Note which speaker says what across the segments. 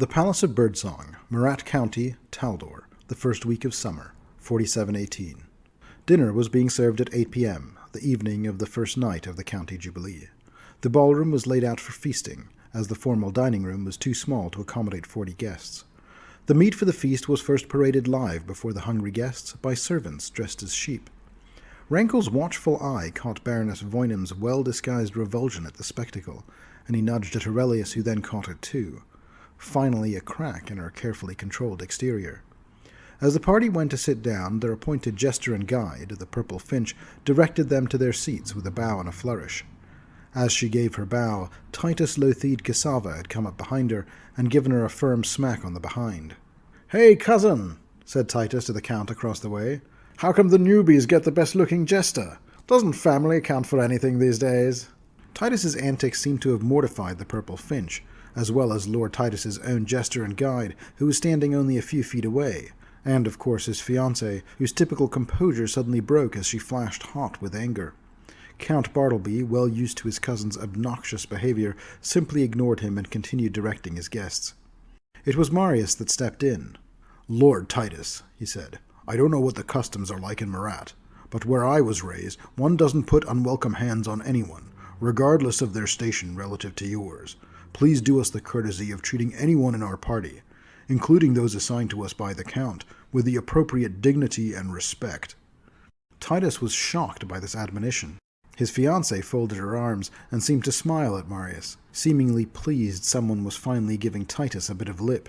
Speaker 1: The Palace of Birdsong, Marat County, Taldor, the first week of summer, 4718. Dinner was being served at 8 p.m., the evening of the first night of the county jubilee. The ballroom was laid out for feasting, as the formal dining room was too small to accommodate 40 guests. The meat for the feast was first paraded live before the hungry guests by servants dressed as sheep. Rankle's watchful eye caught Baroness Voynim's well-disguised revulsion at the spectacle, and he nudged at Aurelius, who then caught it too. Finally a crack in her carefully controlled exterior. As the party went to sit down, their appointed jester and guide, the purple finch, directed them to their seats with a bow and a flourish. As she gave her bow, Titus Lothied Cassava had come up behind her and given her a firm smack on the behind. "Hey, cousin," said Titus to the Count across the way. "How come the newbies get the best-looking jester? Doesn't family count for anything these days?" Titus's antics seemed to have mortified the purple finch, as well as Lord Titus's own jester and guide, who was standing only a few feet away, and, of course, his fiancée, whose typical composure suddenly broke as she flashed hot with anger. Count Bartleby, well used to his cousin's obnoxious behavior, simply ignored him and continued directing his guests. It was Marius that stepped in. "Lord Titus," he said, "I don't know what the customs are like in Marat, but where I was raised, one doesn't put unwelcome hands on anyone, regardless of their station relative to yours. Please do us the courtesy of treating anyone in our party, including those assigned to us by the Count, with the appropriate dignity and respect." Titus was shocked by this admonition. His fiancée folded her arms and seemed to smile at Marius, seemingly pleased someone was finally giving Titus a bit of lip.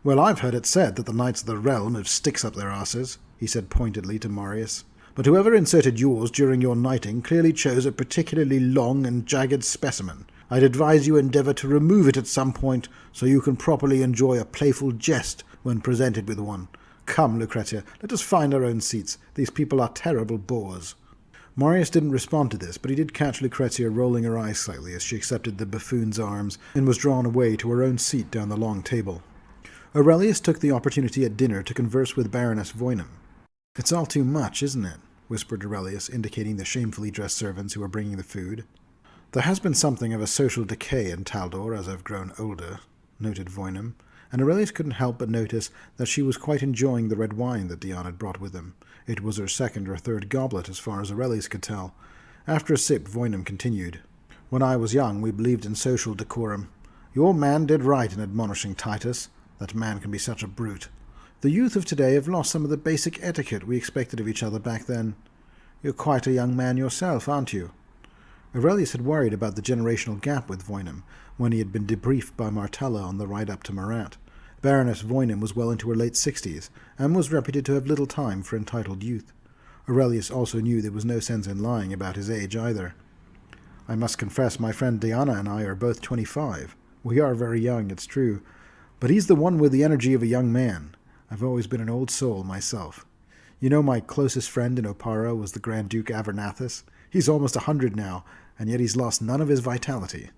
Speaker 1: "Well, I've heard it said that the Knights of the Realm have sticks up their asses," he said pointedly to Marius. "But whoever inserted yours during your knighting clearly chose a particularly long and jagged specimen. I'd advise you endeavour to remove it at some point so you can properly enjoy a playful jest when presented with one. Come, Lucretia, let us find our own seats. These people are terrible bores." Marius didn't respond to this, but he did catch Lucretia rolling her eyes slightly as she accepted the buffoon's arms and was drawn away to her own seat down the long table. Aurelius took the opportunity at dinner to converse with Baroness Voynim. "It's all too much, isn't it?" whispered Aurelius, indicating the shamefully dressed servants who were bringing the food. "There has been something of a social decay in Taldor as I've grown older," noted Voynim, and Aurelius couldn't help but notice that she was quite enjoying the red wine that Diyanah had brought with him. It was her second or third goblet, as far as Aurelius could tell. After a sip, Voynim continued. "When I was young, we believed in social decorum. Your man did right in admonishing Titus. That man can be such a brute. The youth of today have lost some of the basic etiquette we expected of each other back then. You're quite a young man yourself, aren't you?" Aurelius had worried about the generational gap with Voynim, when he had been debriefed by Martella on the ride up to Marat. Baroness Voynim was well into her late 60s, and was reputed to have little time for entitled youth. Aurelius also knew there was no sense in lying about his age either. "I must confess my friend Diyanah and I are both 25. We are very young, it's true, but he's the one with the energy of a young man. I've always been an old soul myself. You know my closest friend in Opara was the Grand Duke Avernathus. He's almost 100 now, and yet he's lost none of his vitality."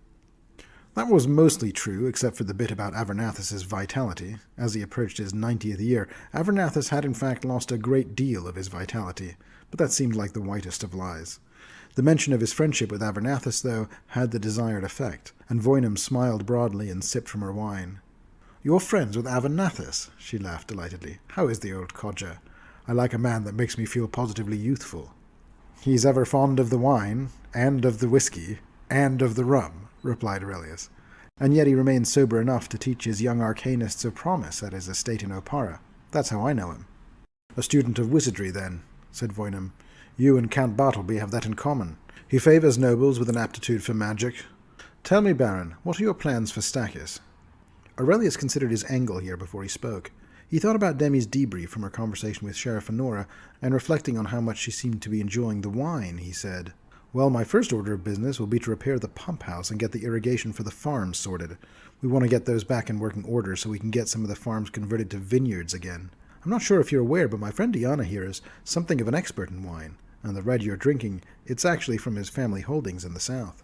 Speaker 1: That was mostly true, except for the bit about Avernathus's vitality. As he approached his 90th year, Avernathus had in fact lost a great deal of his vitality, but that seemed like the whitest of lies. The mention of his friendship with Avernathus, though, had the desired effect, and Voynim smiled broadly and sipped from her wine. "You're friends with Avernathus?" she laughed delightedly. "How is the old codger? I like a man that makes me feel positively youthful." "He's ever fond of the wine, and of the whiskey, and of the rum," replied Aurelius, "and yet he remains sober enough to teach his young arcanists of promise at his estate in Opara. That's how I know him." "A student of wizardry, then," said Voynim. "You and Count Bartleby have that in common. He favours nobles with an aptitude for magic. Tell me, Baron, what are your plans for Stachys?" Aurelius considered his angle here before he spoke. He thought about Demi's debrief from her conversation with Sheriff Honora, and reflecting on how much she seemed to be enjoying the wine, he said, "Well, my first order of business will be to repair the pump house and get the irrigation for the farms sorted. We want to get those back in working order so we can get some of the farms converted to vineyards again. I'm not sure if you're aware, but my friend Diyanah here is something of an expert in wine, and the red you're drinking, it's actually from his family holdings in the south."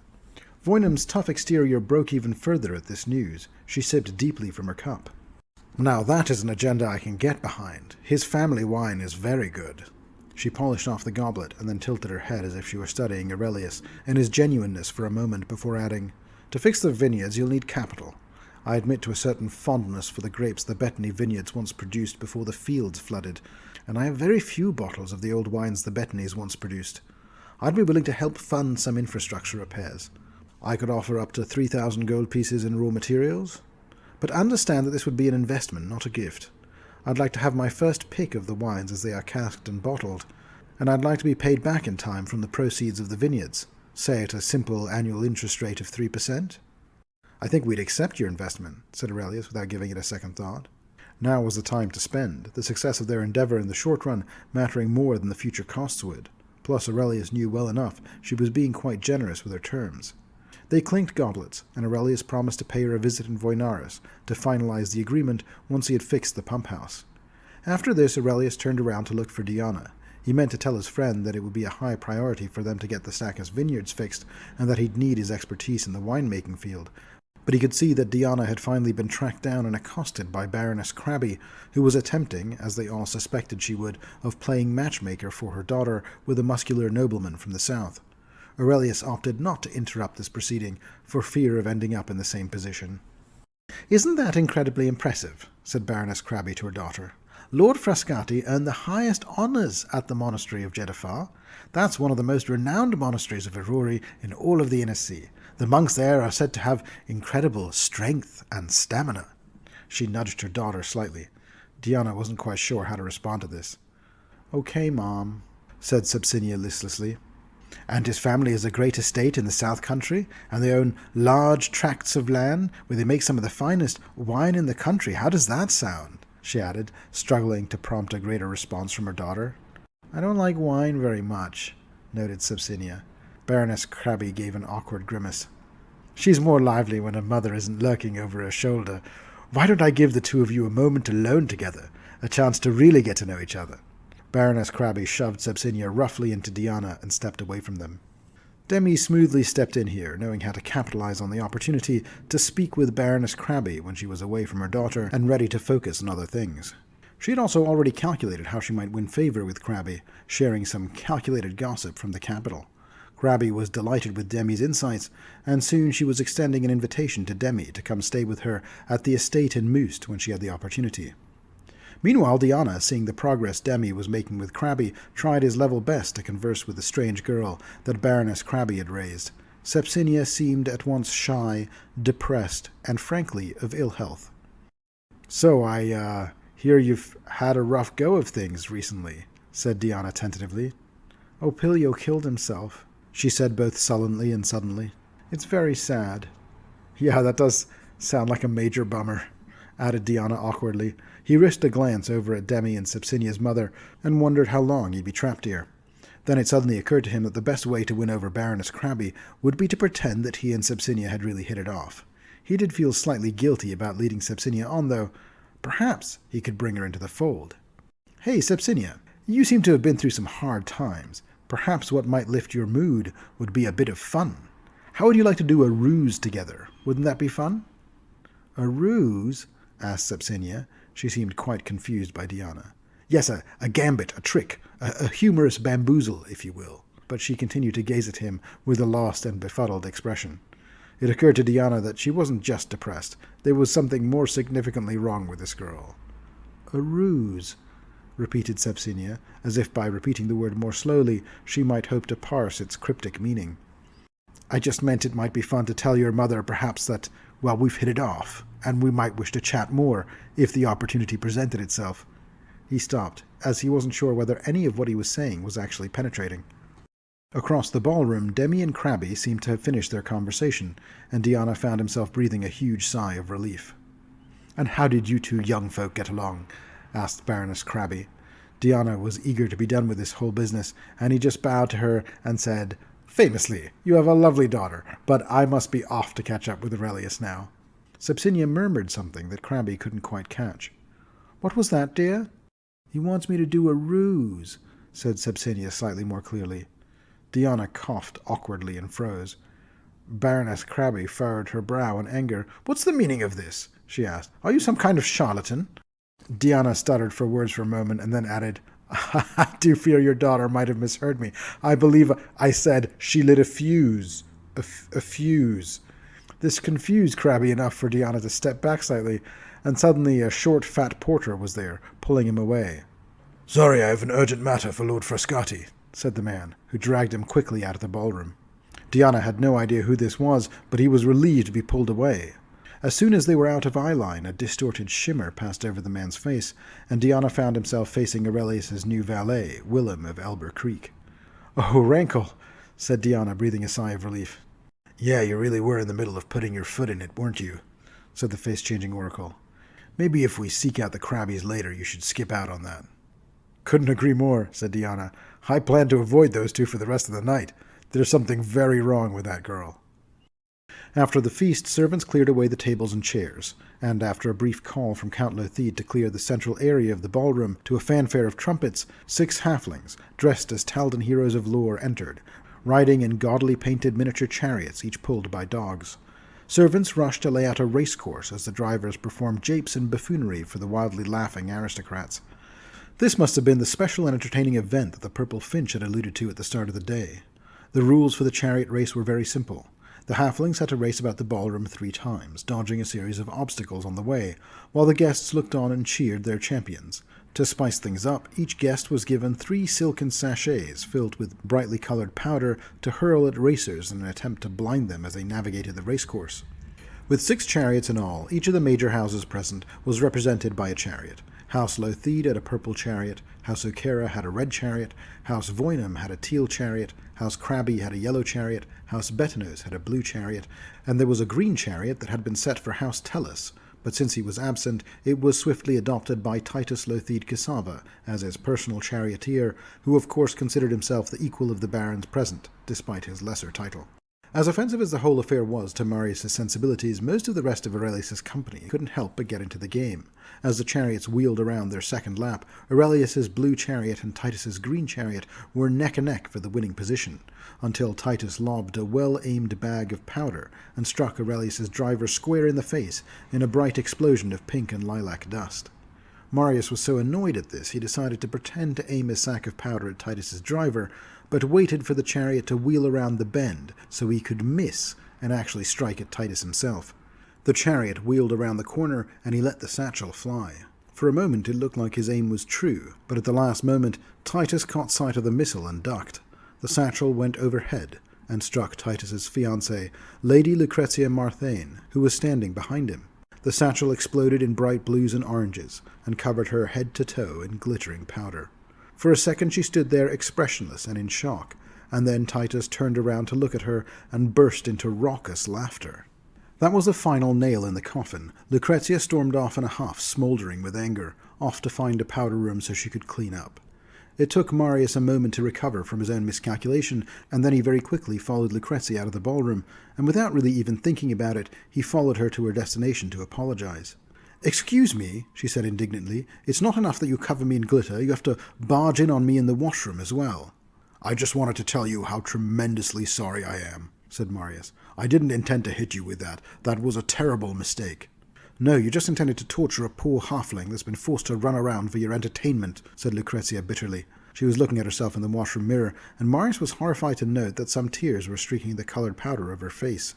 Speaker 1: Voynim's tough exterior broke even further at this news. She sipped deeply from her cup. "Now that is an agenda I can get behind. His family wine is very good." She polished off the goblet and then tilted her head as if she were studying Aurelius and his genuineness for a moment before adding, "To fix the vineyards you'll need capital. I admit to a certain fondness for the grapes the Bettany vineyards once produced before the fields flooded, and I have very few bottles of the old wines the Bettanys once produced. I'd be willing to help fund some infrastructure repairs. I could offer up to 3,000 gold pieces in raw materials, but understand that this would be an investment, not a gift. I'd like to have my first pick of the wines as they are casked and bottled, and I'd like to be paid back in time from the proceeds of the vineyards, say at a simple annual interest rate of 3%. I think we'd accept your investment, said Aurelius without giving it a second thought. Now was the time to spend, the success of their endeavour in the short run mattering more than the future costs would. Plus Aurelius knew well enough she was being quite generous with her terms. They clinked goblets, and Aurelius promised to pay her a visit in Voinaris to finalize the agreement once he had fixed the pump house. After this, Aurelius turned around to look for Diyanah. He meant to tell his friend that it would be a high priority for them to get the Stackus vineyards fixed, and that he'd need his expertise in the winemaking field. But he could see that Diyanah had finally been tracked down and accosted by Baroness Crabby, who was attempting, as they all suspected she would, of playing matchmaker for her daughter with a muscular nobleman from the south. Aurelius opted not to interrupt this proceeding, for fear of ending up in the same position. "Isn't that incredibly impressive?" said Baroness Crabby to her daughter. "Lord Frascati earned the highest honours at the monastery of Jedafar. That's one of the most renowned monasteries of Irori in all of the Inner Sea. The monks there are said to have incredible strength and stamina." She nudged her daughter slightly. Diyanah wasn't quite sure how to respond to this. "Okay, Mom," said Sepsinia listlessly. "And his family has a great estate in the South Country, and they own large tracts of land where they make some of the finest wine in the country. How does that sound?" she added, struggling to prompt a greater response from her daughter. "I don't like wine very much," noted Sepsinia. Baroness Crabby gave an awkward grimace. "She's more lively when her mother isn't lurking over her shoulder. Why don't I give the two of you a moment alone together, a chance to really get to know each other?" Baroness Crabby shoved Sepsinia roughly into Diyanah and stepped away from them. Demi smoothly stepped in here, knowing how to capitalize on the opportunity to speak with Baroness Crabby when she was away from her daughter and ready to focus on other things. She had also already calculated how she might win favor with Crabby, sharing some calculated gossip from the capital. Crabby was delighted with Demi's insights, and soon she was extending an invitation to Demi to come stay with her at the estate in Moost when she had the opportunity. Meanwhile, Diyanah, seeing the progress Demi was making with Crabby, tried his level best to converse with the strange girl that Baroness Crabby had raised. Sepsinia seemed at once shy, depressed, and frankly of ill health. "So I hear you've had a rough go of things recently," said Diyanah tentatively. "Opilio killed himself," she said both sullenly and suddenly. "It's very sad." "Yeah, that does sound like a major bummer," added Diyanah awkwardly. He risked a glance over at Demi and Sepsinia's mother and wondered how long he'd be trapped here. Then it suddenly occurred to him that the best way to win over Baroness Crabby would be to pretend that he and Sepsinia had really hit it off. He did feel slightly guilty about leading Sepsinia on, though. Perhaps he could bring her into the fold. "Hey, Sepsinia, you seem to have been through some hard times. Perhaps what might lift your mood would be a bit of fun. How would you like to do a ruse together? Wouldn't that be fun?" "A ruse?" asked Sepsinia. She seemed quite confused by Diyanah. "Yes, a gambit, a trick, a humorous bamboozle, if you will." But she continued to gaze at him with a lost and befuddled expression. It occurred to Diyanah that she wasn't just depressed. There was something more significantly wrong with this girl. "A ruse," repeated Sepsinia, as if by repeating the word more slowly she might hope to parse its cryptic meaning. "I just meant it might be fun to tell your mother perhaps that, well, we've hit it off, and we might wish to chat more if the opportunity presented itself." He stopped, as he wasn't sure whether any of what he was saying was actually penetrating. Across the ballroom, Demi and Crabby seemed to have finished their conversation, and Diyanah found himself breathing a huge sigh of relief. "And how did you two young folk get along?" asked Baroness Crabby. Diyanah was eager to be done with this whole business, and he just bowed to her and said, "Famously, you have a lovely daughter, but I must be off to catch up with Aurelius now." Sepsinia murmured something that Crabby couldn't quite catch. "What was that, dear?" "He wants me to do a ruse," said Sepsinia slightly more clearly. Diyanah coughed awkwardly and froze. Baroness Crabby furrowed her brow in anger. "What's the meaning of this?" she asked. "Are you some kind of charlatan?" Diyanah stuttered for words for a moment and then added, "I do fear your daughter might have misheard me. I believe I said she lit a fuse. A fuse." This confused Crabby enough for Diyanah to step back slightly, and suddenly a short, fat porter was there, pulling him away. "Sorry, I have an urgent matter for Lord Frascati," said the man, who dragged him quickly out of the ballroom. Diyanah had no idea who this was, but he was relieved to be pulled away. As soon as they were out of eyeline, a distorted shimmer passed over the man's face, and Diyanah found himself facing Aurelius's new valet, Willem of Elber Creek. "Oh, Rankle," said Diyanah, breathing a sigh of relief. "Yeah, you really were in the middle of putting your foot in it, weren't you?" said the face-changing oracle. "Maybe if we seek out the Crabbies later, you should skip out on that." "Couldn't agree more," said Diyanah. "I plan to avoid those two for the rest of the night. There's something very wrong with that girl." After the feast, servants cleared away the tables and chairs, and after a brief call from Count Lothide to clear the central area of the ballroom to a fanfare of trumpets, 6 halflings, dressed as Taldan heroes of lore, entered, riding in gaudily painted miniature chariots, each pulled by dogs. Servants rushed to lay out a race course as the drivers performed japes and buffoonery for the wildly laughing aristocrats. This must have been the special and entertaining event that the Purple Finch had alluded to at the start of the day. The rules for the chariot race were very simple. The halflings had to race about the ballroom 3 times, dodging a series of obstacles on the way, while the guests looked on and cheered their champions. To spice things up, each guest was given 3 silken sachets filled with brightly colored powder to hurl at racers in an attempt to blind them as they navigated the racecourse. With 6 chariots in all, each of the major houses present was represented by a chariot. House Lothide had a purple chariot, House O'Cara had a red chariot, House Voynam had a teal chariot, House Crabby had a yellow chariot, House Betanos had a blue chariot, and there was a green chariot that had been set for House Tellus, but since he was absent, it was swiftly adopted by Titus Lothide Cassava as his personal charioteer, who of course considered himself the equal of the barons present, despite his lesser title. As offensive as the whole affair was to Marius' sensibilities, most of the rest of Aurelius' company couldn't help but get into the game. As the chariots wheeled around their second lap, Aurelius' blue chariot and Titus' green chariot were neck and neck for the winning position, until Titus lobbed a well-aimed bag of powder and struck Aurelius' driver square in the face in a bright explosion of pink and lilac dust. Marius was so annoyed at this, he decided to pretend to aim his sack of powder at Titus' driver, but waited for the chariot to wheel around the bend so he could miss and actually strike at Titus himself. The chariot wheeled around the corner, and he let the satchel fly. For a moment it looked like his aim was true, but at the last moment Titus caught sight of the missile and ducked. The satchel went overhead and struck Titus's fiancée, Lady Lucrezia Marthane, who was standing behind him. The satchel exploded in bright blues and oranges, and covered her head to toe in glittering powder. For a second she stood there expressionless and in shock, and then Titus turned around to look at her and burst into raucous laughter. That was the final nail in the coffin. Lucrezia stormed off in a huff, smouldering with anger, off to find a powder room so she could clean up. It took Marius a moment to recover from his own miscalculation, and then he very quickly followed Lucrezia out of the ballroom, and without really even thinking about it, he followed her to her destination to apologize. "Excuse me," she said indignantly, "it's not enough that you cover me in glitter, you have to barge in on me in the washroom as well." "I just wanted to tell you how tremendously sorry I am," said Marius. "I didn't intend to hit you with that. That was a terrible mistake." "No, you just intended to torture a poor halfling that's been forced to run around for your entertainment," said Lucrezia bitterly. She was looking at herself in the washroom mirror, and Marius was horrified to note that some tears were streaking the colored powder of her face.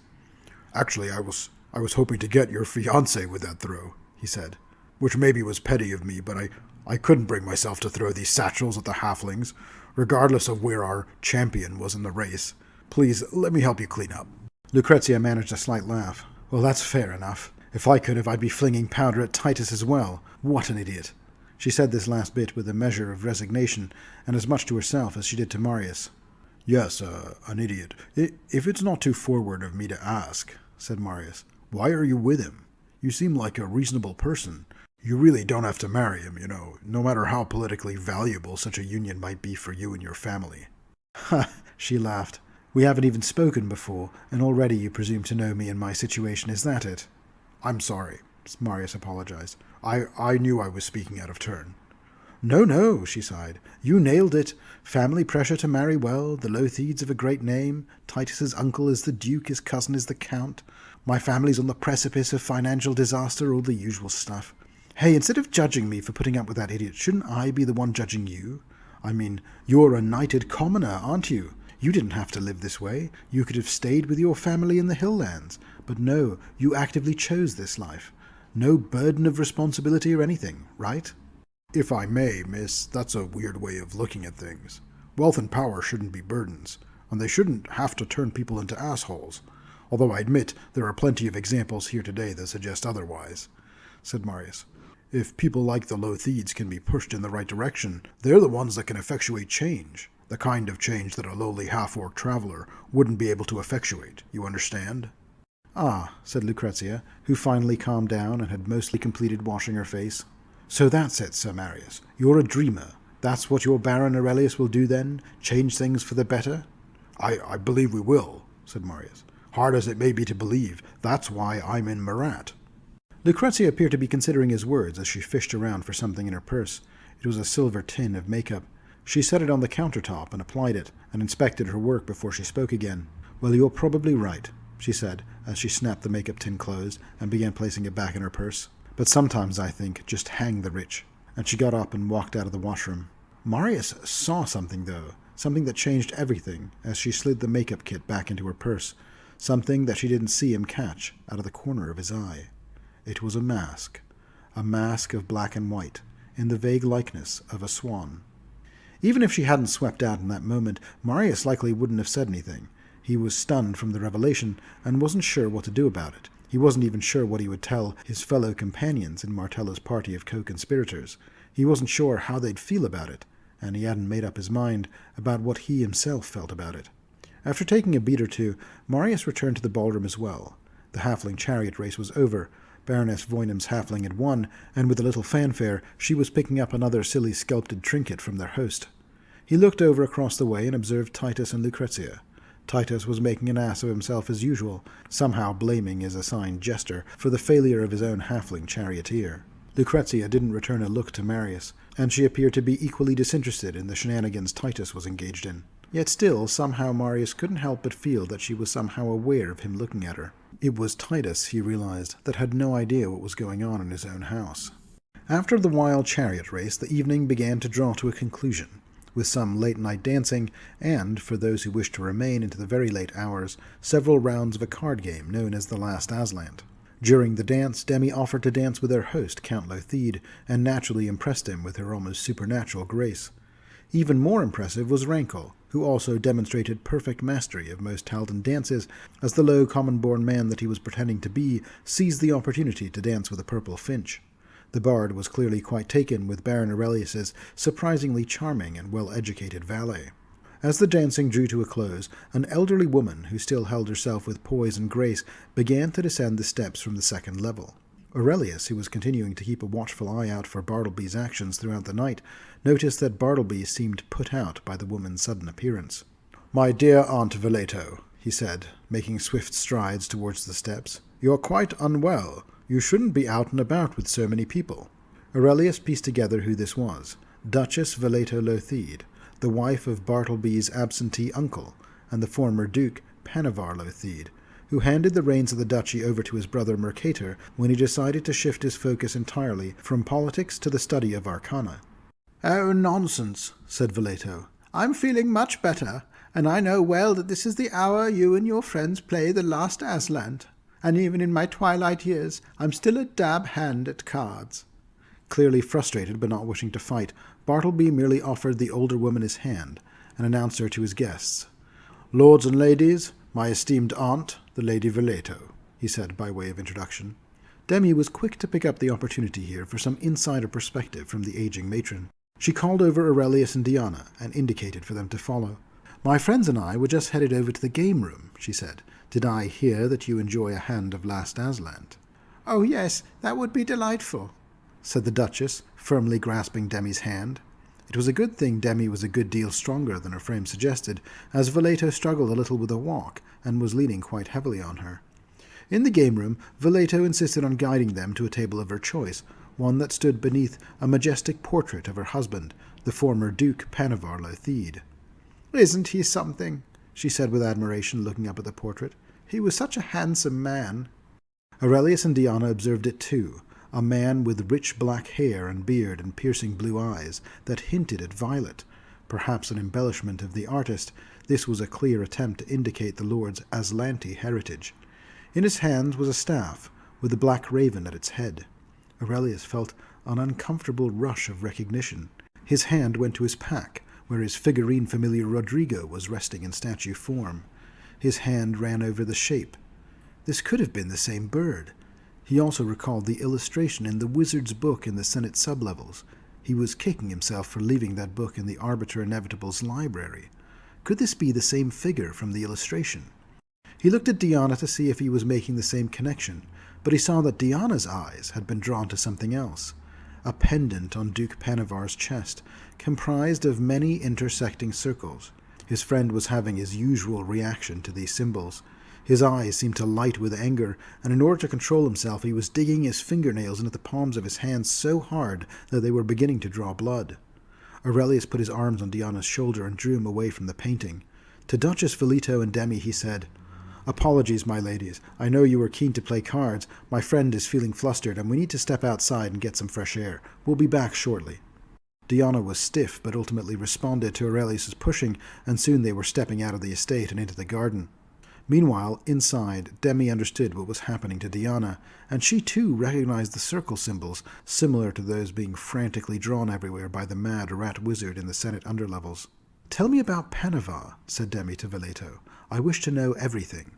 Speaker 1: "Actually, I was hoping to get your fiancé with that throw," he said, "which maybe was petty of me, but I couldn't bring myself to throw these satchels at the halflings, regardless of where our champion was in the race. Please, let me help you clean up." Lucrezia managed a slight laugh. "Well, that's fair enough. If I could have, I'd be flinging powder at Titus as well. What an idiot." She said this last bit with a measure of resignation, and as much to herself as she did to Marius. "Yes, an idiot. If it's not too forward of me to ask," said Marius, "why are you with him? You seem like a reasonable person. You really don't have to marry him, you know, no matter how politically valuable such a union might be for you and your family." "Ha!" she laughed. "We haven't even spoken before, and already you presume to know me and my situation. Is that it?" "I'm sorry," Marius apologized. I knew I was speaking out of turn." No, she sighed. "You nailed it. Family pressure to marry well, the Lothides have a great name, Titus's uncle is the Duke, his cousin is the Count, my family's on the precipice of financial disaster, all the usual stuff. Hey, instead of judging me for putting up with that idiot, shouldn't I be the one judging you? I mean, you're a knighted commoner, aren't you? You didn't have to live this way. You could have stayed with your family in the hill lands. But no, you actively chose this life. No burden of responsibility or anything, right? If I may, miss, that's a weird way of looking at things. Wealth and power shouldn't be burdens, and they shouldn't have to turn people into assholes. Although I admit there are plenty of examples here today that suggest otherwise, said Marius. If people like the Lotheeds can be pushed in the right direction, they're the ones that can effectuate change. The kind of change that a lowly half-orc traveler wouldn't be able to effectuate, you understand? Ah, said Lucrezia, who finally calmed down and had mostly completed washing her face. So that's it, Sir Marius. You're a dreamer. That's what your Baron Aurelius will do then? Change things for the better? I believe we will, said Marius. Hard as it may be to believe, that's why I'm in Marat. Lucrezia appeared to be considering his words as she fished around for something in her purse. It was a silver tin of makeup. She set it on the countertop and applied it, and inspected her work before she spoke again. Well, you're probably right, she said, as she snapped the makeup tin closed and began placing it back in her purse. But sometimes, I think, just hang the rich. And she got up and walked out of the washroom. Marius saw something, though, something that changed everything, as she slid the makeup kit back into her purse, something that she didn't see him catch out of the corner of his eye. It was a mask of black and white, in the vague likeness of a swan. Even if she hadn't swept out in that moment, Marius likely wouldn't have said anything. He was stunned from the revelation and wasn't sure what to do about it. He wasn't even sure what he would tell his fellow companions in Martella's party of co-conspirators. He wasn't sure how they'd feel about it, and he hadn't made up his mind about what he himself felt about it. After taking a beat or two, Marius returned to the ballroom as well. The halfling chariot race was over. Baroness Voynam's halfling had won, and with a little fanfare, she was picking up another silly sculpted trinket from their host. He looked over across the way and observed Titus and Lucrezia. Titus was making an ass of himself as usual, somehow blaming his assigned jester for the failure of his own halfling charioteer. Lucrezia didn't return a look to Marius, and she appeared to be equally disinterested in the shenanigans Titus was engaged in. Yet still, somehow Marius couldn't help but feel that she was somehow aware of him looking at her. It was Titus, he realized, that had no idea what was going on in his own house. After the wild chariot race, the evening began to draw to a conclusion, with some late-night dancing, and, for those who wished to remain into the very late hours, several rounds of a card game known as the Last Aslant. During the dance, Demi offered to dance with her host, Count Lotheed, and naturally impressed him with her almost supernatural grace. Even more impressive was Rankle, who also demonstrated perfect mastery of most Taldan dances, as the low common-born man that he was pretending to be seized the opportunity to dance with a purple finch. The bard was clearly quite taken with Baron Aurelius's surprisingly charming and well-educated valet. As the dancing drew to a close, an elderly woman who still held herself with poise and grace began to descend the steps from the second level. Aurelius, who was continuing to keep a watchful eye out for Bartleby's actions throughout the night, noticed that Bartleby seemed put out by the woman's sudden appearance. "My dear Aunt Valeto," he said, making swift strides towards the steps, "you're quite unwell. You shouldn't be out and about with so many people." Aurelius pieced together who this was. Duchess Valeto Lotheed, the wife of Bartleby's absentee uncle, and the former Duke, Panavar Lotheed, who handed the reins of the duchy over to his brother Mercator when he decided to shift his focus entirely from politics to the study of arcana. "Oh, nonsense," said Valeto. "I'm feeling much better, and I know well that this is the hour you and your friends play the Last Aslant. And even in my twilight years, I'm still a dab hand at cards." Clearly frustrated but not wishing to fight, Bartleby merely offered the older woman his hand and announced her to his guests. "Lords and ladies, my esteemed aunt, the Lady Valeto," he said by way of introduction. Demi was quick to pick up the opportunity here for some insider perspective from the aging matron. She called over Aurelius and Diyanah and indicated for them to follow. "My friends and I were just headed over to the game room," she said. "Did I hear that you enjoy a hand of Last Aslant?" "Oh, yes, that would be delightful," said the Duchess, firmly grasping Demi's hand. It was a good thing Demi was a good deal stronger than her frame suggested, as Valeto struggled a little with her walk and was leaning quite heavily on her. In the game room, Valeto insisted on guiding them to a table of her choice, one that stood beneath a majestic portrait of her husband, the former Duke Panavar Lotheed. "Isn't he something?" she said with admiration, looking up at the portrait. "He was such a handsome man." Aurelius and Diyanah observed it too, a man with rich black hair and beard and piercing blue eyes that hinted at violet, perhaps an embellishment of the artist, This was a clear attempt to indicate the Lord's Aslanti heritage. In his hands was a staff, with a black raven at its head. Aurelius felt an uncomfortable rush of recognition. His hand went to his pack, where his figurine familiar Rodrigo was resting in statue form. His hand ran over the shape. This could have been the same bird. He also recalled the illustration in the wizard's book in the Senate sublevels. He was kicking himself for leaving that book in the Arbiter Inevitable's library. Could this be the same figure from the illustration? He looked at Diyanah to see if he was making the same connection, but he saw that Diyanah's eyes had been drawn to something else. A pendant on Duke Panavar's chest, comprised of many intersecting circles. His friend was having his usual reaction to these symbols. His eyes seemed to light with anger, and in order to control himself he was digging his fingernails into the palms of his hands so hard that they were beginning to draw blood. Aurelius put his arms on Diyanah's shoulder and drew him away from the painting. To Duchess Velito and Demi he said, "Apologies, my ladies. I know you were keen to play cards. My friend is feeling flustered, and we need to step outside and get some fresh air. We'll be back shortly." Diyanah was stiff, but ultimately responded to Aurelius's pushing, and soon they were stepping out of the estate and into the garden. Meanwhile, inside, Demi understood what was happening to Diyanah, and she too recognized the circle symbols, similar to those being frantically drawn everywhere by the mad rat wizard in the Senate underlevels. "Tell me about Panavar," said Demi to Velito. "I wish to know everything."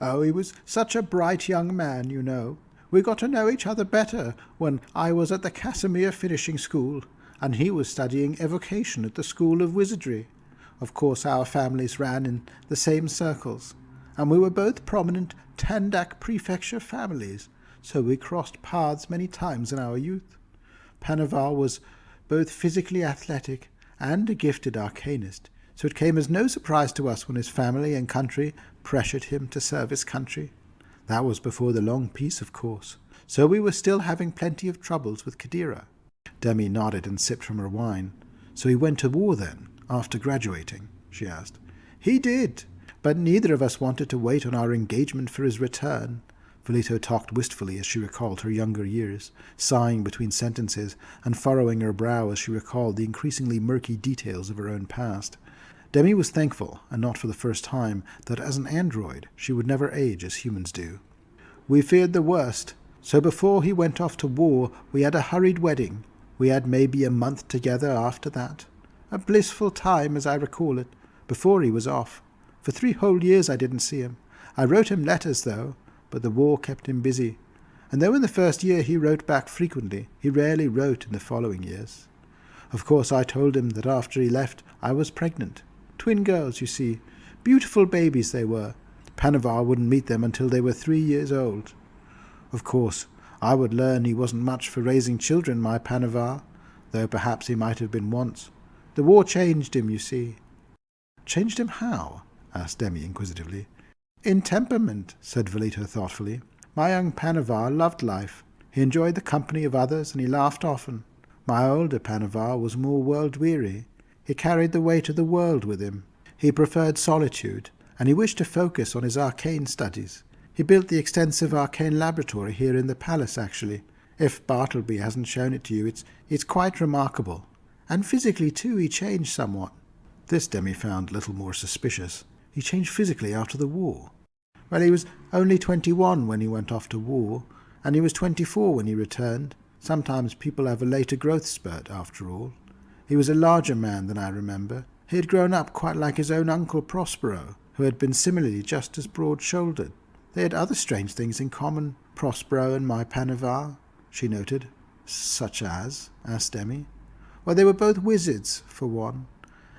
Speaker 2: "Oh, he was such a bright young man, you know. We got to know each other better when I was at the Casimir finishing school, and he was studying evocation at the School of Wizardry. Of course, our families ran in the same circles, and we were both prominent Tandak prefecture families, so we crossed paths many times in our youth. Panavar was both physically athletic and a gifted arcanist, so it came as no surprise to us when his family and country pressured him to serve his country. That was before the long peace, of course, so we were still having plenty of troubles with Katheer."
Speaker 1: Demi nodded and sipped from her wine. "So he went to war then, after graduating?" she asked.
Speaker 2: "He did, but neither of us wanted to wait on our engagement for his return."
Speaker 1: Velito talked wistfully as she recalled her younger years, sighing between sentences and furrowing her brow as she recalled the increasingly murky details of her own past. Demi was thankful, and not for the first time, that as an android she would never age as humans do.
Speaker 2: "We feared the worst, so before he went off to war we had a hurried wedding. We had maybe a month together after that. A blissful time, as I recall it, before he was off. For 3 whole years I didn't see him. I wrote him letters, though, but the war kept him busy. And though in the first year he wrote back frequently, he rarely wrote in the following years. Of course, I told him that after he left I was pregnant. Twin girls, you see. Beautiful babies they were. Panavar wouldn't meet them until they were 3 years old. Of course, I would learn he wasn't much for raising children, my Panavar, though perhaps he might have been once. The war changed him, you see."
Speaker 1: "Changed him how?" asked Demi inquisitively.
Speaker 2: "In temperament," said Velito thoughtfully. "My young Panavar loved life. He enjoyed the company of others, and he laughed often. My older Panavar was more world-weary. He carried the weight of the world with him. He preferred solitude, and he wished to focus on his arcane studies. He built the extensive arcane laboratory here in the palace, actually. If Bartleby hasn't shown it to you, it's quite remarkable. And physically, too, he changed somewhat."
Speaker 1: This Demi found little more suspicious. He changed physically after the war.
Speaker 2: "Well, he was only 21 when he went off to war, and he was 24 when he returned. Sometimes people have a later growth spurt, after all. He was a larger man than I remember. He had grown up quite like his own uncle Prospero, who had been similarly just as broad-shouldered. They had other strange things in common, Prospero and my Panavar," she noted.
Speaker 1: "Such as?" asked Demi.
Speaker 2: "Well, they were both wizards, for one.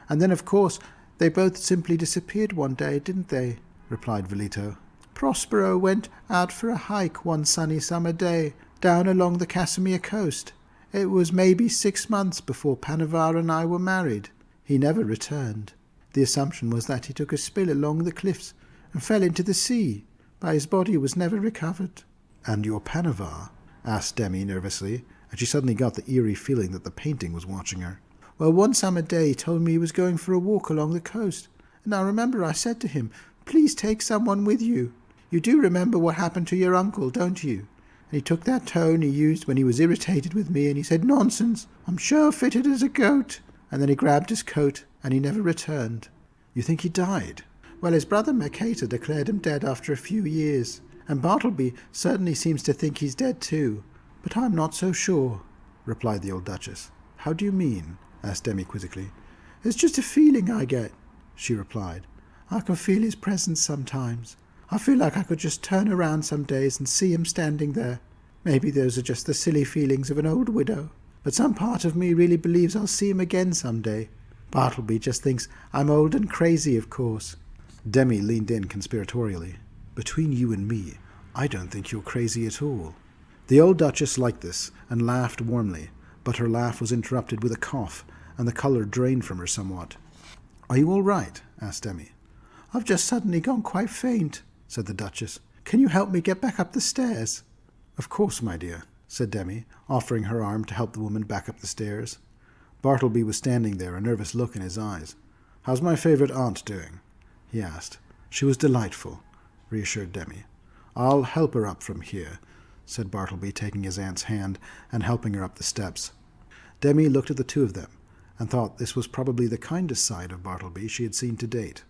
Speaker 2: And then, of course, they both simply disappeared one day, didn't they?" replied Velito. "Prospero went out for a hike one sunny summer day, down along the Casimir coast. It was maybe 6 months before Panavar and I were married. He never returned. The assumption was that he took a spill along the cliffs and fell into the sea, but his body was never recovered."
Speaker 1: "And your Panavar?" asked Demi nervously, and she suddenly got the eerie feeling that the painting was watching her.
Speaker 2: "Well, one summer day he told me he was going for a walk along the coast, and I remember I said to him, 'Please take someone with you. You do remember what happened to your uncle, don't you?' And he took that tone he used when he was irritated with me, and he said, 'Nonsense, I'm sure fitted as a goat.' And then he grabbed his coat, and he never returned.
Speaker 1: You think he died?
Speaker 2: Well, his brother Mercator declared him dead after a few years, and Bartleby certainly seems to think he's dead too. But I'm not so sure, replied the old Duchess.
Speaker 1: How do you mean? Asked Demi quizzically.
Speaker 2: It's just a feeling I get, she replied. I can feel his presence sometimes. I feel like I could just turn around some days and see him standing there. Maybe those are just the silly feelings of an old widow, but some part of me really believes I'll see him again some day. Bartleby just thinks I'm old and crazy, of course.
Speaker 1: Demi leaned in conspiratorially. Between you and me, I don't think you're crazy at all. The old Duchess liked this, and laughed warmly, but her laugh was interrupted with a cough, and the colour drained from her somewhat. Are you all right? Asked Demi.
Speaker 2: I've just suddenly gone quite faint, said the Duchess. Can you help me get back up the stairs?
Speaker 1: Of course, my dear, said Demi, offering her arm to help the woman back up the stairs. Bartleby was standing there, a nervous look in his eyes. How's my favourite aunt doing? He asked. She was delightful, reassured Demi. I'll help her up from here, said Bartleby, taking his aunt's hand and helping her up the steps. Demi looked at the two of them, and thought this was probably the kindest side of Bartleby she had seen to date.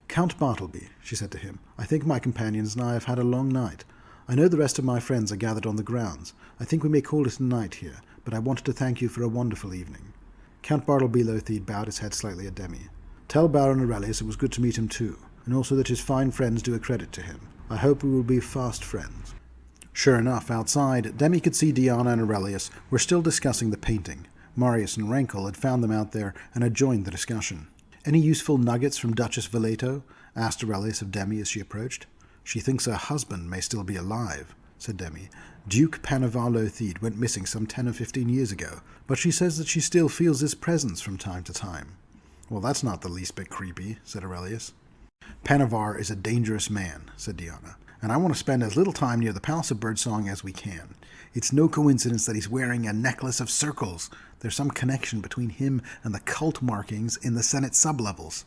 Speaker 1: Count Bartleby, she said to him, I think my companions and I have had a long night. I know the rest of my friends are gathered on the grounds. I think we may call it a night here, but I wanted to thank you for a wonderful evening. Count Bartleby Lothide bowed his head slightly at Demi. Tell Baron Aurelius it was good to meet him too, and also that his fine friends do a credit to him. I hope we will be fast friends. Sure enough, outside, Demi could see Diyanah and Aurelius were still discussing the painting. Marius and Rankle had found them out there and had joined the discussion. Any useful nuggets from Duchess Valeto? Asked Aurelius of Demi as she approached. She thinks her husband may still be alive, said Demi. Duke Panavar Lothide went missing some 10 or 15 years ago, but she says that she still feels his presence from time to time. Well, that's not the least bit creepy, said Aurelius. Panavar is a dangerous man, said Diyanah, and I want to spend as little time near the Palace of Birdsong as we can. It's no coincidence that he's wearing a necklace of circles. There's some connection between him and the cult markings in the Senate sublevels.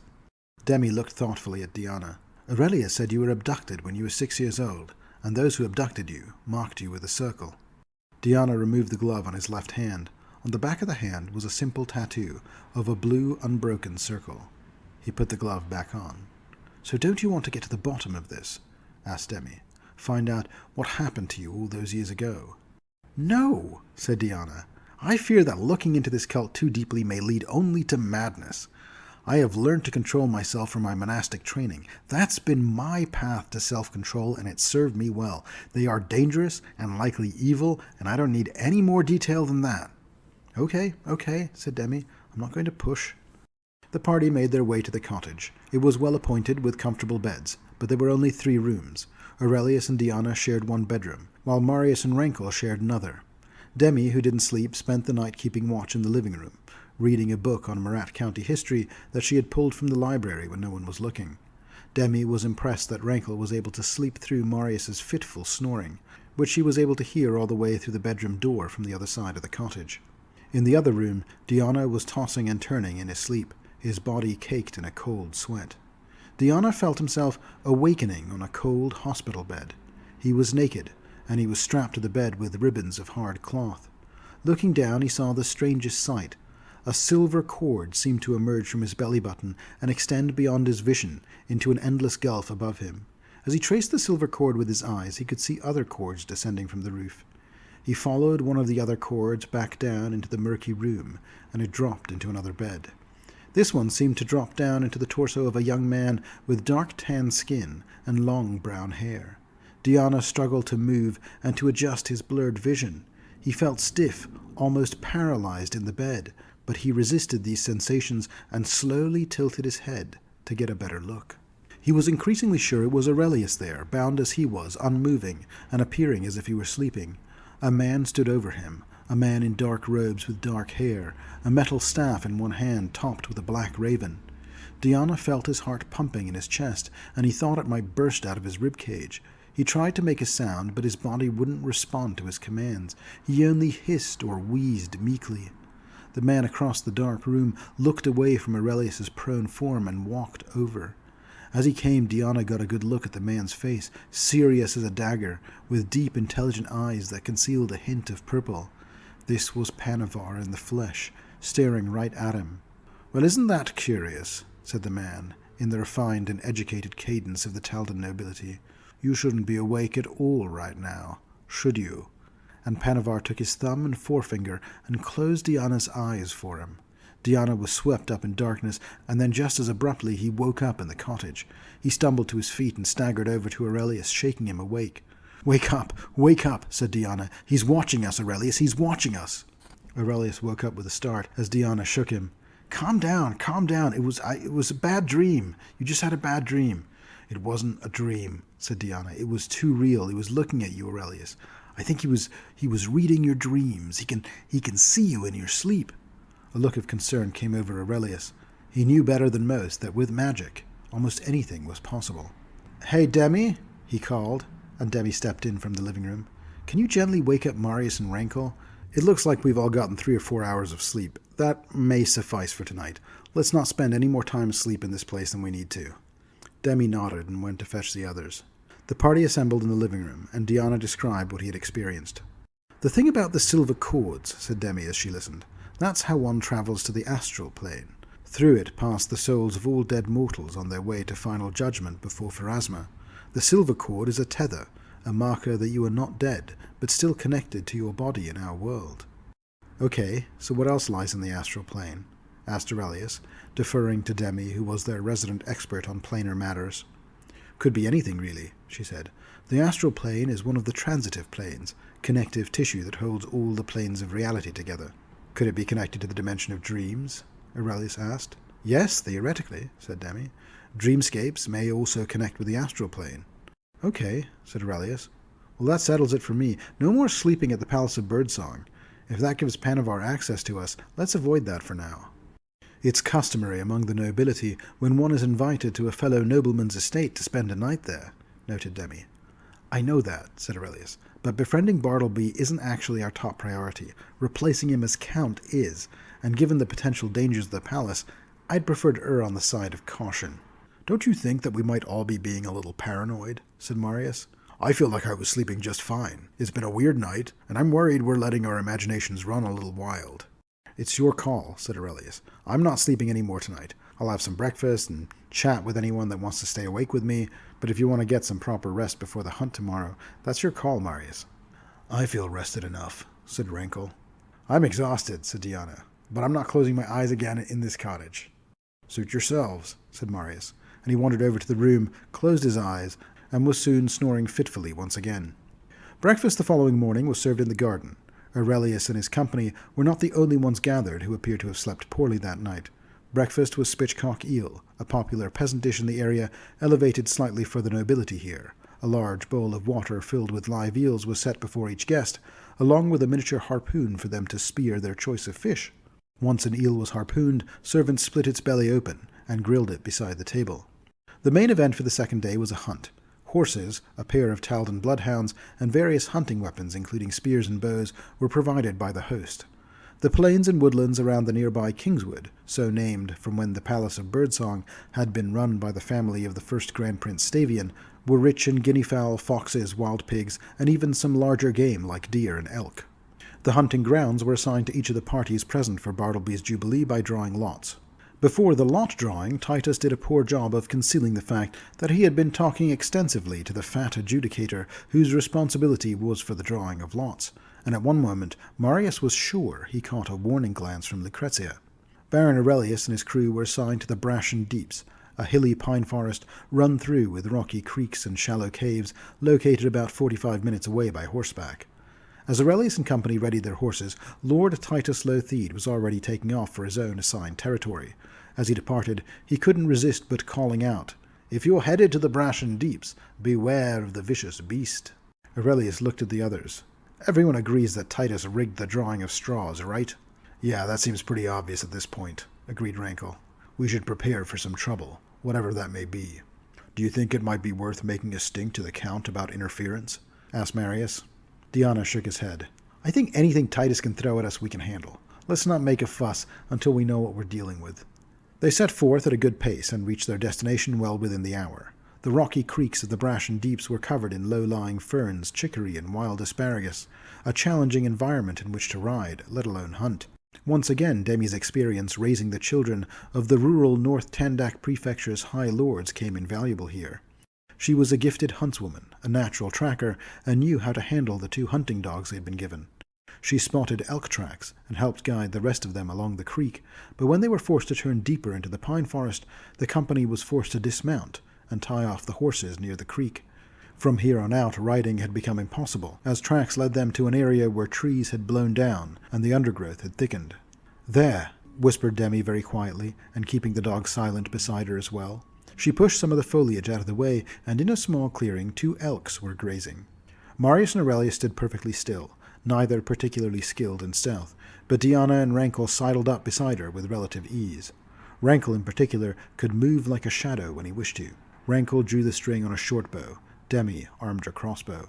Speaker 1: Demi looked thoughtfully at Diyanah. Aurelius said you were abducted when you were 6 years old, and those who abducted you marked you with a circle. Diyanah removed the glove on his left hand. On the back of the hand was a simple tattoo of a blue, unbroken circle. He put the glove back on. So don't you want to get to the bottom of this? Asked Demi. Find out what happened to you all those years ago. No, said Diyanah. I fear that looking into this cult too deeply may lead only to madness. I have learned to control myself from my monastic training. That's been my path to self-control, and it served me well. They are dangerous and likely evil, and I don't need any more detail than that. Okay, said Demi. I'm not going to push. The party made their way to the cottage. It was well appointed with comfortable beds, but there were only 3 rooms. Aurelius and Diyanah shared one bedroom, while Marius and Rankle shared another. Demi, who didn't sleep, spent the night keeping watch in the living room, reading a book on Marat County history that she had pulled from the library when no one was looking. Demi was impressed that Rankle was able to sleep through Marius's fitful snoring, which she was able to hear all the way through the bedroom door from the other side of the cottage. In the other room, Diyanah was tossing and turning in his sleep, his body caked in a cold sweat. Diyanah felt himself awakening on a cold hospital bed. He was naked, and he was strapped to the bed with ribbons of hard cloth. Looking down, he saw the strangest sight. A silver cord seemed to emerge from his belly button and extend beyond his vision into an endless gulf above him. As he traced the silver cord with his eyes, he could see other cords descending from the roof. He followed one of the other cords back down into the murky room, and it dropped into another bed. This one seemed to drop down into the torso of a young man with dark tan skin and long brown hair. Diyanah struggled to move and to adjust his blurred vision. He felt stiff, almost paralyzed in the bed, but he resisted these sensations and slowly tilted his head to get a better look. He was increasingly sure it was Aurelius there, bound as he was, unmoving, and appearing as if he were sleeping. A man stood over him, a man in dark robes with dark hair, a metal staff in one hand topped with a black raven. Diyanah felt his heart pumping in his chest, and he thought it might burst out of his ribcage. He tried to make a sound, but his body wouldn't respond to his commands. He only hissed or wheezed meekly. The man across the dark room looked away from Aurelius's prone form and walked over. As he came, Diyanah got a good look at the man's face, serious as a dagger, with deep, intelligent eyes that concealed a hint of purple. This was Panavar in the flesh, staring right at him. "Well, isn't that curious?" said the man, in the refined and educated cadence of the Taldan nobility. "You shouldn't be awake at all right now, should you?" And Panavar took his thumb and forefinger and closed Diyanah's eyes for him. Diyanah was swept up in darkness, and then just as abruptly he woke up in the cottage. He stumbled to his feet and staggered over to Aurelius, shaking him awake. Wake up, said Diyanah. "He's watching us, Aurelius, he's watching us." Aurelius woke up with a start as Diyanah shook him. Calm down. It was a bad dream. You just had a bad dream." "It wasn't a dream," said Diyanah. "It was too real. He was looking at you, Aurelius. I think he was reading your dreams. He can see you in your sleep." A look of concern came over Aurelius. He knew better than most that with magic, almost anything was possible. "Hey, Demi," he called, and Demi stepped in from the living room. "Can you gently wake up Marius and Rankle? It looks like we've all gotten 3 or 4 hours of sleep. That may suffice for tonight. Let's not spend any more time asleep in this place than we need to." Demi nodded and went to fetch the others. The party assembled in the living room, and Diyanah described what he had experienced. "The thing about the silver cords," said Demi as she listened, "that's how one travels to the astral plane. Through it pass the souls of all dead mortals on their way to final judgment before Pharasma. The silver cord is a tether, a marker that you are not dead, but still connected to your body in our world." "Okay, so what else lies in the astral plane?" asked Aurelius, deferring to Demi, who was their resident expert on planar matters. "Could be anything, really," she said. "The astral plane is one of the transitive planes, connective tissue that holds all the planes of reality together." "Could it be connected to the dimension of dreams?" Aurelius asked. "Yes, theoretically," said Demi. "Dreamscapes may also connect with the astral plane." "Okay," said Aurelius. "Well, that settles it for me. No more sleeping at the Palace of Birdsong. If that gives Panavar access to us, let's avoid that for now." "It's customary among the nobility when one is invited to a fellow nobleman's estate to spend a night there," noted Demi. "I know that," said Aurelius, "but befriending Bartleby isn't actually our top priority. Replacing him as Count is, and given the potential dangers of the palace, I'd prefer to err on the side of caution." "Don't you think that we might all be being a little paranoid?" said Marius. "I feel like I was sleeping just fine. It's been a weird night, and I'm worried we're letting our imaginations run a little wild." "It's your call," said Aurelius. "I'm not sleeping any more tonight. I'll have some breakfast and chat with anyone that wants to stay awake with me, but if you want to get some proper rest before the hunt tomorrow, that's your call, Marius." "I feel rested enough," said Rankle. "I'm exhausted," said Diyanah, "but I'm not closing my eyes again in this cottage." "Suit yourselves," said Marius, and he wandered over to the room, closed his eyes, and was soon snoring fitfully once again. Breakfast the following morning was served in the garden. Aurelius and his company were not the only ones gathered who appeared to have slept poorly that night. Breakfast was spitchcock eel, a popular peasant dish in the area, elevated slightly for the nobility here. A large bowl of water filled with live eels was set before each guest, along with a miniature harpoon for them to spear their choice of fish. Once an eel was harpooned, servants split its belly open and grilled it beside the table. The main event for the second day was a hunt. Horses, a pair of Taldan bloodhounds, and various hunting weapons, including spears and bows, were provided by the host. The plains and woodlands around the nearby Kingswood, so named from when the Palace of Birdsong had been run by the family of the first Grand Prince Stavian, were rich in guineafowl, foxes, wild pigs, and even some larger game like deer and elk. The hunting grounds were assigned to each of the parties present for Bartleby's Jubilee by drawing lots. Before the lot drawing, Titus did a poor job of concealing the fact that he had been talking extensively to the fat adjudicator whose responsibility was for the drawing of lots, and at one moment Marius was sure he caught a warning glance from Lucrezia. Baron Aurelius and his crew were assigned to the Brashen Deeps, a hilly pine forest run through with rocky creeks and shallow caves located about 45 minutes away by horseback. As Aurelius and company readied their horses, Lord Titus Lothede was already taking off for his own assigned territory. As he departed, he couldn't resist but calling out, "If you're headed to the Brashen Deeps, beware of the vicious beast." Aurelius looked at the others. "Everyone agrees that Titus rigged the drawing of straws, right?" "Yeah, that seems pretty obvious at this point," agreed Rankle. "We should prepare for some trouble, whatever that may be." "Do you think it might be worth making a stink to the Count about interference?" asked Marius. Diyanah shook his head. "I think anything Titus can throw at us we can handle. Let's not make a fuss until we know what we're dealing with." They set forth at a good pace and reached their destination well within the hour. The rocky creeks of the Brashen Deeps were covered in low-lying ferns, chicory, and wild asparagus, a challenging environment in which to ride, let alone hunt. Once again, Demi's experience raising the children of the rural North Tandak Prefecture's high lords came invaluable here. She was a gifted huntswoman, a natural tracker, and knew how to handle the 2 hunting dogs they had been given. She spotted elk tracks and helped guide the rest of them along the creek, but when they were forced to turn deeper into the pine forest, the company was forced to dismount and tie off the horses near the creek. From here on out, riding had become impossible, as tracks led them to an area where trees had blown down and the undergrowth had thickened. "There," whispered Demi very quietly, and keeping the dog silent beside her as well. She pushed some of the foliage out of the way, and in a small clearing 2 elks were grazing. Marius and Aurelius stood perfectly still, neither particularly skilled in stealth, but Diyanah and Rankle sidled up beside her with relative ease. Rankle, in particular, could move like a shadow when he wished to. Rankle drew the string on a short bow. Demi armed her crossbow.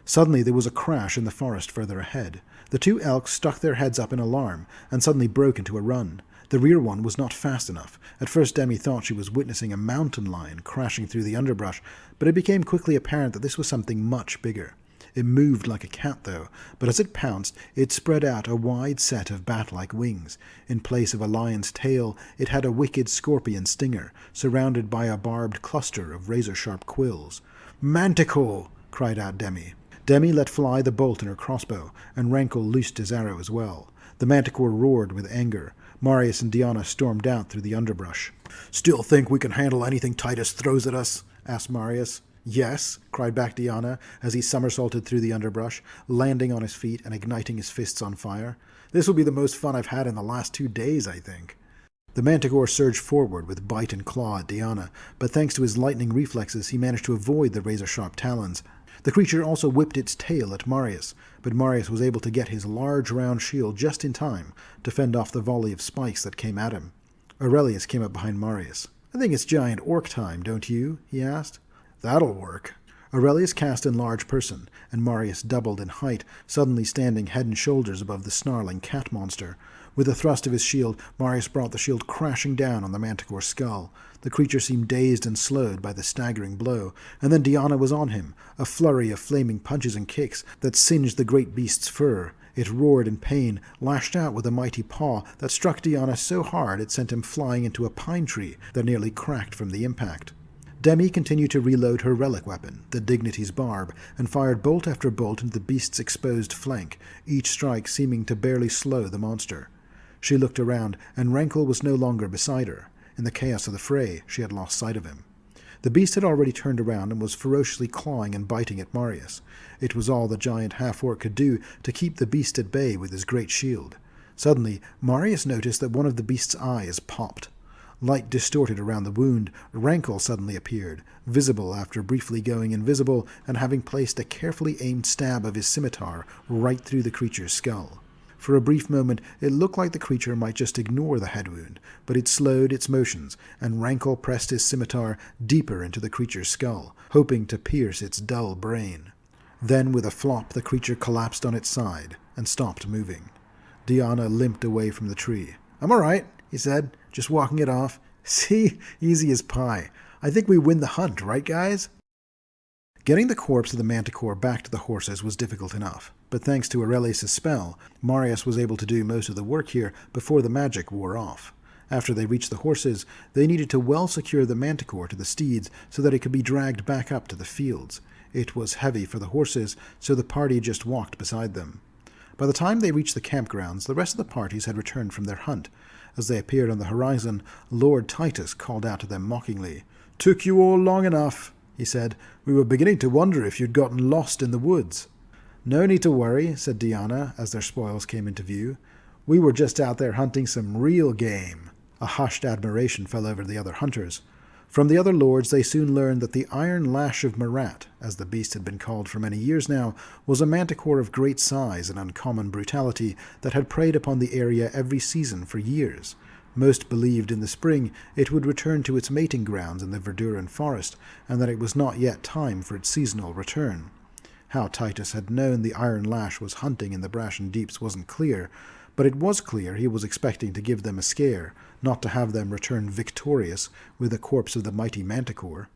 Speaker 1: Suddenly there was a crash in the forest further ahead. The 2 elks stuck their heads up in alarm, and suddenly broke into a run. The rear one was not fast enough. At first Demi thought she was witnessing a mountain lion crashing through the underbrush, but it became quickly apparent that this was something much bigger. It moved like a cat, though, but as it pounced, it spread out a wide set of bat-like wings. In place of a lion's tail, it had a wicked scorpion stinger, surrounded by a barbed cluster of razor-sharp quills. "Manticore!" cried out Demi. Demi let fly the bolt in her crossbow, and Rankle loosed his arrow as well. The manticore roared with anger. Marius and Diyanah stormed out through the underbrush. "Still think we can handle anything Titus throws at us?" asked Marius. "Yes," cried back Diyanah, as he somersaulted through the underbrush, landing on his feet and igniting his fists on fire. "This will be the most fun I've had in the last 2 days, I think." The manticore surged forward with bite and claw at Diyanah, but thanks to his lightning reflexes he managed to avoid the razor-sharp talons. The creature also whipped its tail at Marius, but Marius was able to get his large round shield just in time to fend off the volley of spikes that came at him. Aurelius came up behind Marius. "I think it's giant orc time, don't you?" he asked. "That'll work." Aurelius cast in large person, and Marius doubled in height, suddenly standing head and shoulders above the snarling cat monster. With a thrust of his shield, Marius brought the shield crashing down on the manticore's skull. The creature seemed dazed and slowed by the staggering blow, and then Diyanah was on him, a flurry of flaming punches and kicks that singed the great beast's fur. It roared in pain, lashed out with a mighty paw that struck Diyanah so hard it sent him flying into a pine tree that nearly cracked from the impact. Demi continued to reload her relic weapon, the Dignity's barb, and fired bolt after bolt into the beast's exposed flank, each strike seeming to barely slow the monster. She looked around, and Rankle was no longer beside her. In the chaos of the fray, she had lost sight of him. The beast had already turned around and was ferociously clawing and biting at Marius. It was all the giant half-orc could do to keep the beast at bay with his great shield. Suddenly, Marius noticed that one of the beast's eyes popped. Light distorted around the wound. Rankle suddenly appeared, visible after briefly going invisible and having placed a carefully aimed stab of his scimitar right through the creature's skull. For a brief moment, it looked like the creature might just ignore the head wound, but it slowed its motions, and Rankle pressed his scimitar deeper into the creature's skull, hoping to pierce its dull brain. Then, with a flop, the creature collapsed on its side and stopped moving. Diyanah limped away from the tree. "I'm all right," he said, "just walking it off. See? Easy as pie. I think we win the hunt, right, guys?" Getting the corpse of the manticore back to the horses was difficult enough, but thanks to Aurelius' spell, Marius was able to do most of the work here before the magic wore off. After they reached the horses, they needed to well secure the manticore to the steeds so that it could be dragged back up to the fields. It was heavy for the horses, so the party just walked beside them. By the time they reached the campgrounds, the rest of the parties had returned from their hunt. As they appeared on the horizon, Lord Titus called out to them mockingly. "Took you all long enough," he said. "We were beginning to wonder if you'd gotten lost in the woods." "No need to worry," said Diyanah, as their spoils came into view. "We were just out there hunting some real game." A hushed admiration fell over the other hunters. From the other lords they soon learned that the Iron Lash of Marat, as the beast had been called for many years now, was a manticore of great size and uncommon brutality that had preyed upon the area every season for years. Most believed in the spring it would return to its mating grounds in the Verduran forest, and that it was not yet time for its seasonal return. How Titus had known the Iron Lash was hunting in the Brashen Deeps wasn't clear, but it was clear he was expecting to give them a scare, not to have them return victorious with the corpse of the mighty manticore.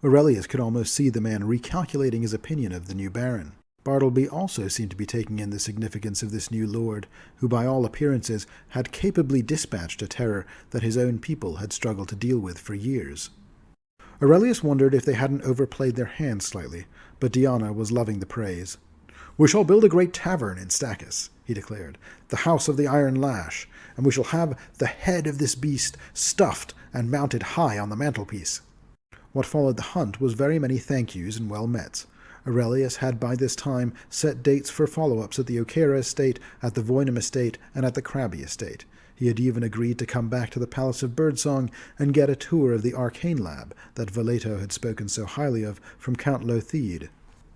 Speaker 1: Aurelius could almost see the man recalculating his opinion of the new baron. Bartleby also seemed to be taking in the significance of this new lord, who by all appearances had capably dispatched a terror that his own people had struggled to deal with for years. Aurelius wondered if they hadn't overplayed their hand slightly, but Diyanah was loving the praise. "We shall build a great tavern in Stachys," he declared, "the house of the Iron Lash, and we shall have the head of this beast stuffed and mounted high on the mantelpiece." What followed the hunt was very many thank yous and well met. Aurelius had by this time set dates for follow-ups at the O'Cara estate, at the Voynham estate, and at the Crabby estate. He had even agreed to come back to the Palace of Birdsong and get a tour of the Arcane Lab that Valeto had spoken so highly of from Count Lothide,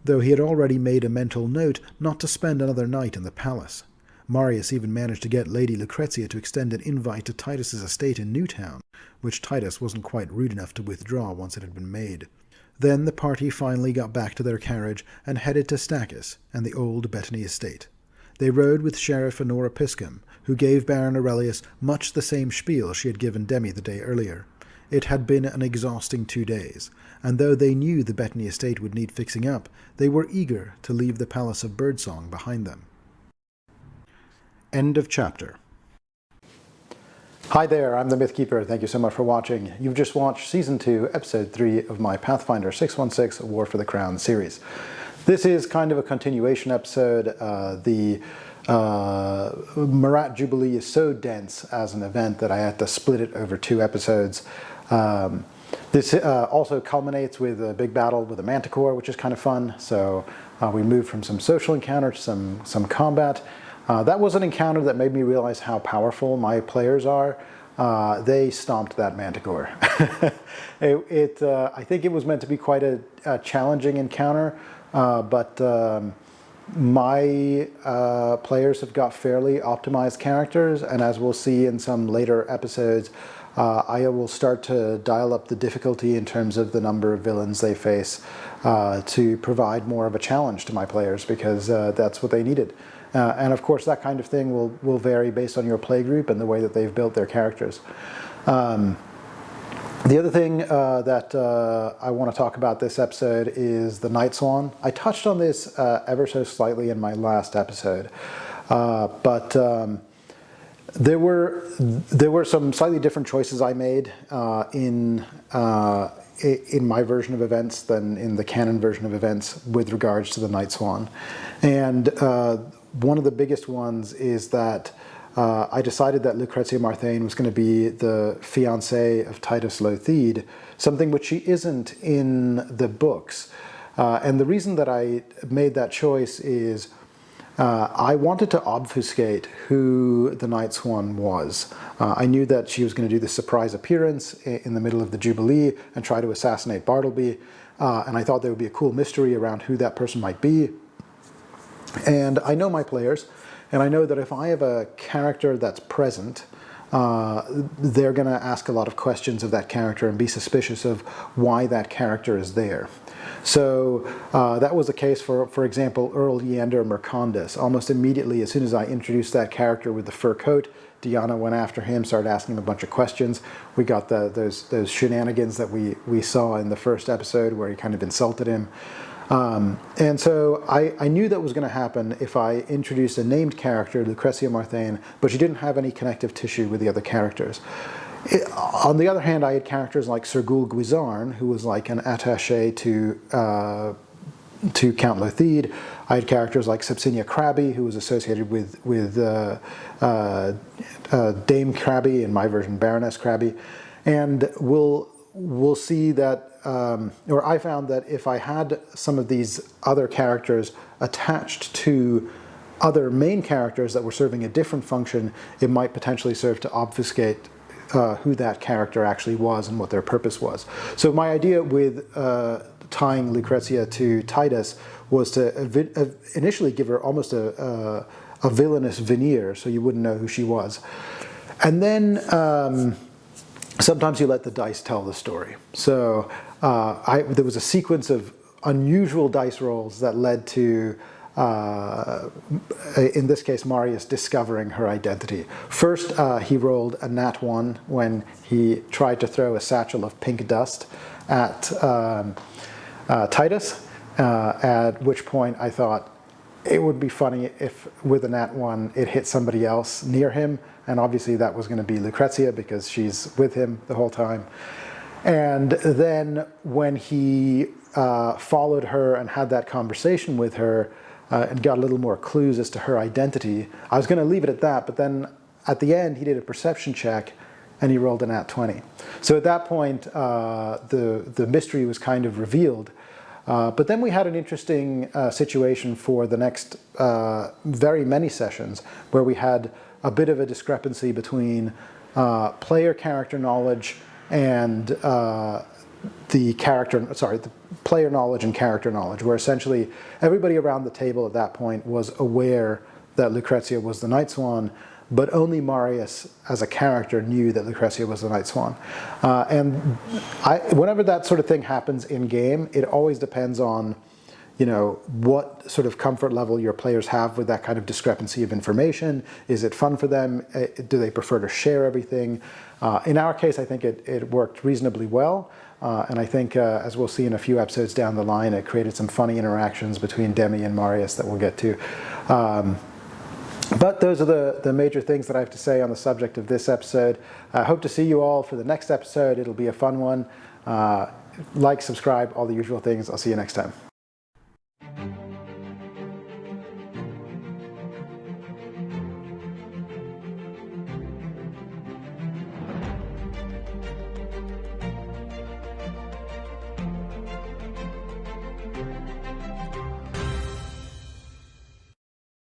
Speaker 1: though he had already made a mental note not to spend another night in the palace. Marius even managed to get Lady Lucrezia to extend an invite to Titus's estate in Newtown, which Titus wasn't quite rude enough to withdraw once it had been made. Then the party finally got back to their carriage and headed to Stachys and the old Bettany estate. They rode with Sheriff Honora Piscum, who gave Baron Aurelius much the same spiel she had given Demi the day earlier. It had been an exhausting 2 days, and though they knew the Bettany estate would need fixing up, they were eager to leave the Palace of Birdsong behind them. End of chapter. Hi there, I'm the Mythkeeper. Thank you so much for watching. You've just watched Season 2, Episode 3 of my Pathfinder 616 War for the Crown series. This is kind of a continuation episode. The Marat Jubilee is so dense as an event that I had to split it over 2 episodes. This also culminates with a big battle with a manticore, which is kind of fun. So we moved from some social encounter to some combat. That was an encounter that made me realize how powerful my players are. They stomped that manticore. I think it was meant to be quite a challenging encounter, but my players have got fairly optimized characters, and as we'll see in some later episodes, I will start to dial up the difficulty in terms of the number of villains they face to provide more of a challenge to my players, because that's what they needed. And of course that kind of thing will vary based on your playgroup and the way that they've built their characters. The other thing that I want to talk about this episode is the Night Swan. I touched on this ever so slightly in my last episode, but there were some slightly different choices I made in my version of events than in the canon version of events with regards to the Night Swan. And one of the biggest ones is that I decided that Lucrezia Marthane was going to be the fiancée of Titus Lothide, something which she isn't in the books. And the reason that I made that choice is I wanted to obfuscate who the Night Swan was. I knew that she was going to do this surprise appearance in the middle of the Jubilee and try to assassinate Bartleby, and I thought there would be a cool mystery around who that person might be. And I know my players, and I know that if I have a character that's present, they're going to ask a lot of questions of that character and be suspicious of why that character is there. So that was the case for example, Earl Yeander Mercandus. Almost immediately, as soon as I introduced that character with the fur coat, Diyanah went after him, started asking him a bunch of questions. We got those shenanigans that we saw in the first episode where he kind of insulted him. And so I knew that was going to happen if I introduced a named character, Lucrezia Marthane, but she didn't have any connective tissue with the other characters. On the other hand, I had characters like Sir Gul Guizarn, who was like an attaché to Count Lothide. I had characters like Sepsinia Crabby, who was associated with Dame Crabby, in my version Baroness Crabby. And we'll see that, or I found that if I had some of these other characters attached to other main characters that were serving a different function, it might potentially serve to obfuscate who that character actually was and what their purpose was. So my idea with tying Lucrezia to Titus was to initially give her almost a villainous veneer, so you wouldn't know who she was. And then sometimes you let the dice tell the story. So there was a sequence of unusual dice rolls that led to, in this case, Marius discovering her identity. First, he rolled a nat 1 when he tried to throw a satchel of pink dust at Titus, at which point I thought, it would be funny if with a nat 1 it hit somebody else near him, and obviously that was going to be Lucrezia because she's with him the whole time. And then when he followed her and had that conversation with her and got a little more clues as to her identity, I was going to leave it at that, but then at the end he did a perception check and he rolled a nat 20. So at that point the mystery was kind of revealed. But then we had an interesting situation for the next very many sessions where we had a bit of a discrepancy between player character knowledge and the player knowledge and character knowledge, where essentially everybody around the table at that point was aware that Lucrezia was the Night Swan, but only Marius as a character knew that Lucrezia was the Night Swan. And whenever that sort of thing happens in game, it always depends on, you know, what sort of comfort level your players have with that kind of discrepancy of information. Is it fun for them? Do they prefer to share everything? In our case, I think it worked reasonably well. And I think, as we'll see in a few episodes down the line, it created some funny interactions between Demi and Marius that we'll get to. But those are the major things that I have to say on the subject of this episode. I hope to see you all for the next episode. It'll be a fun one. Like, subscribe, all the usual things. I'll see you next time.